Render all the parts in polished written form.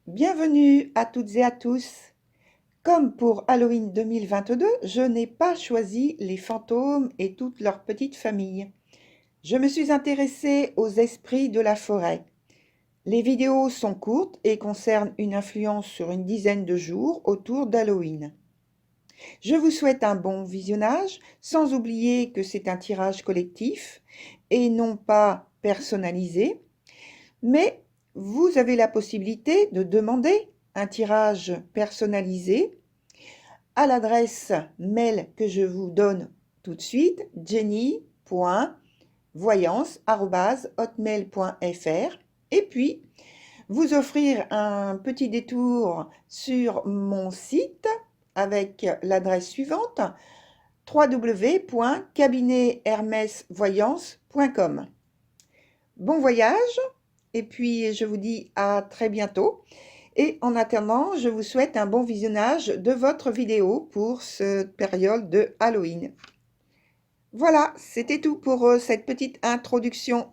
Bienvenue à toutes et à tous. Comme pour Halloween 2022, je n'ai pas choisi les fantômes et toute leur petite famille. Je me suis intéressée aux esprits de la forêt. Les vidéos sont courtes et concernent une influence sur une dizaine de jours autour d'Halloween. Je vous souhaite un bon visionnage, sans oublier que c'est un tirage collectif et non pas personnalisé, mais vous avez la possibilité de demander un tirage personnalisé à l'adresse mail que je vous donne tout de suite, jenny.voyance@hotmail.fr, et puis vous offrir un petit détour sur mon site avec l'adresse suivante, www.cabinethermesvoyance.com. Bon voyage, et puis je vous dis à très bientôt. Et en attendant, je vous souhaite un bon visionnage de votre vidéo pour cette période de Halloween. Voilà, c'était tout pour cette petite introduction.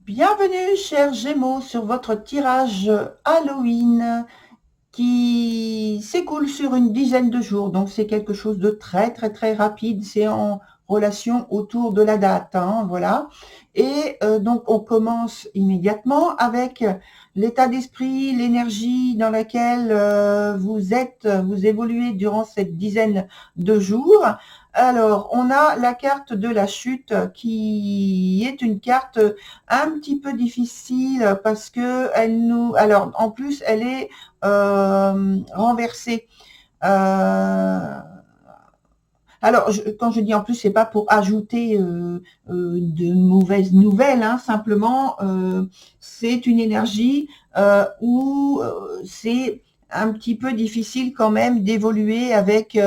Bienvenue, chers Gémeaux, sur votre tirage Halloween qui s'écoule sur une dizaine de jours. Donc, c'est quelque chose de très, très, très rapide. C'est en relation autour de la date, hein, voilà. Et donc, on commence immédiatement avec l'état d'esprit, l'énergie dans laquelle vous évoluez durant cette dizaine de jours. Alors, on a la carte de la chute qui est une carte un petit peu difficile parce que alors en plus, elle est renversée. Alors, quand je dis en plus, c'est pas pour ajouter de mauvaises nouvelles, hein, simplement, c'est une énergie où c'est un petit peu difficile quand même d'évoluer avec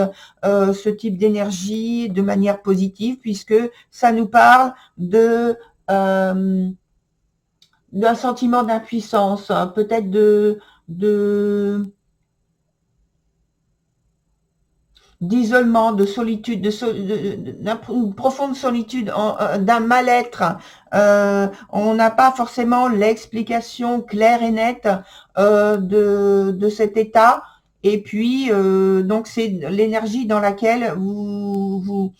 ce type d'énergie de manière positive, puisque ça nous parle d'un sentiment d'impuissance, hein, peut-être d'isolement, de solitude, d'une profonde solitude, d'un mal-être. On n'a pas forcément l'explication claire et nette de cet état. Et puis, donc, c'est l'énergie dans laquelle vous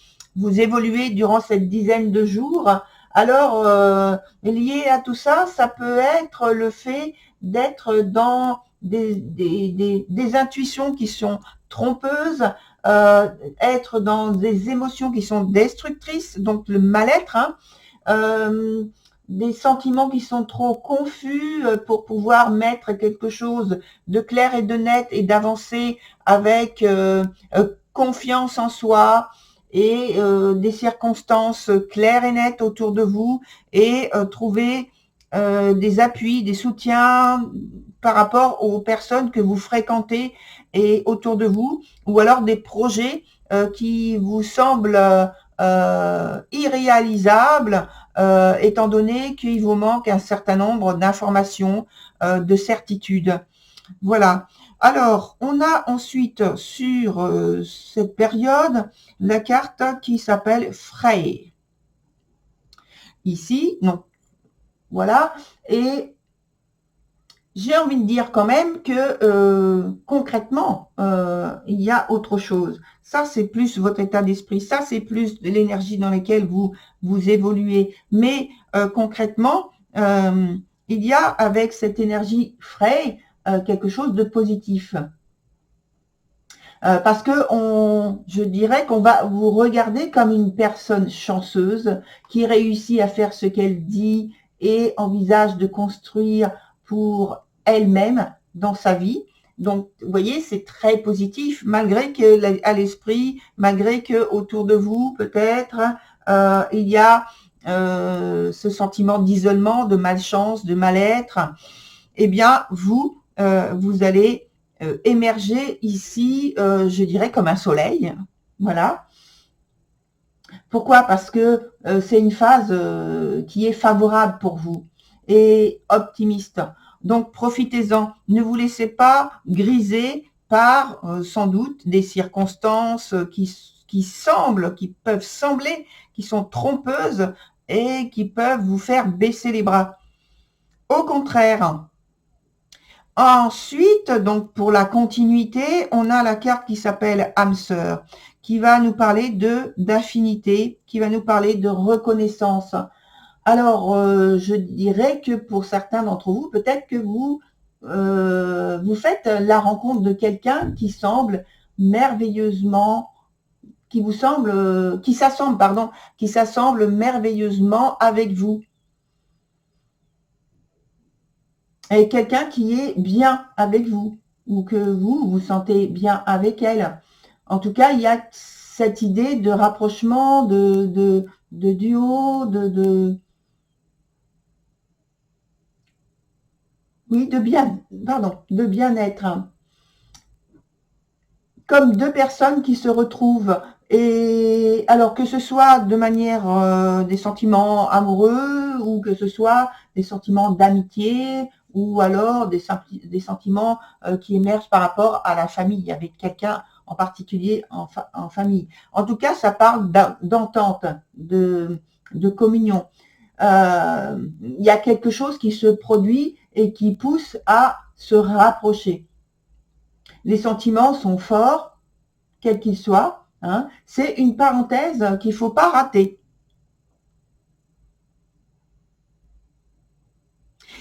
évoluez durant cette dizaine de jours. Alors, lié à tout ça, ça peut être le fait d'être dans des intuitions qui sont trompeuses, être dans des émotions qui sont destructrices, donc le mal-être, hein, des sentiments qui sont trop confus pour pouvoir mettre quelque chose de clair et de net et d'avancer avec confiance en soi et des circonstances claires et nettes autour de vous, et trouver des appuis, des soutiens par rapport aux personnes que vous fréquentez et autour de vous, ou alors des projets qui vous semblent irréalisables, étant donné qu'il vous manque un certain nombre d'informations, de certitudes. Voilà. Alors, on a ensuite sur cette période la carte qui s'appelle Frey. Ici, non. Voilà. Et j'ai envie de dire quand même que concrètement, il y a autre chose. Ça, c'est plus votre état d'esprit. Ça, c'est plus de l'énergie dans laquelle vous évoluez. Mais concrètement, il y a avec cette énergie frais quelque chose de positif. Parce que je dirais qu'on va vous regarder comme une personne chanceuse qui réussit à faire ce qu'elle dit et envisage de construire pour elle-même dans sa vie. Donc, vous voyez, c'est très positif, malgré que à l'esprit, malgré que autour de vous, peut-être, il y a ce sentiment d'isolement, de malchance, de mal-être. Eh bien, vous allez émerger ici, je dirais, comme un soleil. Voilà. Pourquoi? Parce que c'est une phase qui est favorable pour vous et optimiste. Donc, profitez-en. Ne vous laissez pas griser par, sans doute, des circonstances qui peuvent sembler, qui sont trompeuses et qui peuvent vous faire baisser les bras. Au contraire, ensuite, donc pour la continuité, on a la carte qui s'appelle âme sœur, qui va nous parler d'affinité, qui va nous parler de reconnaissance. Alors, je dirais que pour certains d'entre vous, peut-être que vous faites la rencontre de quelqu'un qui semble merveilleusement, qui s'assemble merveilleusement avec vous. Et quelqu'un qui est bien avec vous, ou que vous vous sentez bien avec elle. En tout cas, il y a cette idée de rapprochement, de duo, oui, de bien-être. Comme deux personnes qui se retrouvent. Et alors que ce soit de manière des sentiments amoureux ou que ce soit des sentiments d'amitié ou alors des sentiments qui émergent par rapport à la famille, avec quelqu'un en particulier en famille. En tout cas, ça parle d'entente, de communion. Il y a quelque chose qui se produit et qui pousse à se rapprocher. Les sentiments sont forts, quels qu'ils soient. Hein. C'est une parenthèse qu'il ne faut pas rater.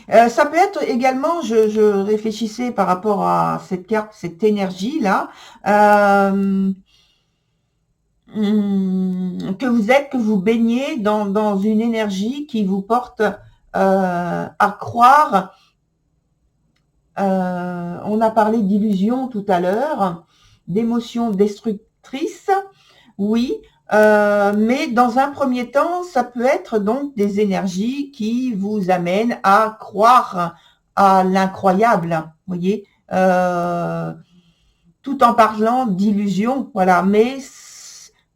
Ça peut être également, je réfléchissais par rapport à cette carte, cette énergie-là, que vous baignez dans une énergie qui vous porte à croire. On a parlé d'illusions tout à l'heure, d'émotions destructrices, oui, mais dans un premier temps, ça peut être donc des énergies qui vous amènent à croire à l'incroyable, voyez, tout en parlant d'illusions, voilà, mais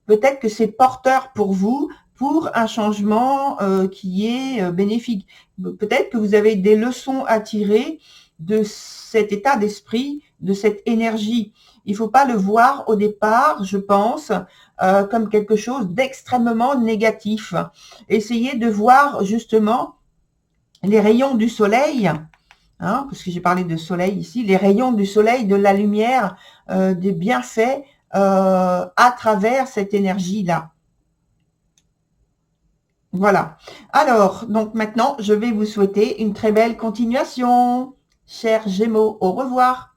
peut-être que c'est porteur pour vous, pour un changement qui est bénéfique. Peut-être que vous avez des leçons à tirer de cet état d'esprit, de cette énergie. Il ne faut pas le voir au départ, je pense, comme quelque chose d'extrêmement négatif. Essayez de voir justement les rayons du soleil, hein, parce que j'ai parlé de soleil ici, les rayons du soleil, de la lumière, des bienfaits à travers cette énergie-là. Voilà. Alors, donc maintenant, je vais vous souhaiter une très belle continuation. Chers Gémeaux, au revoir.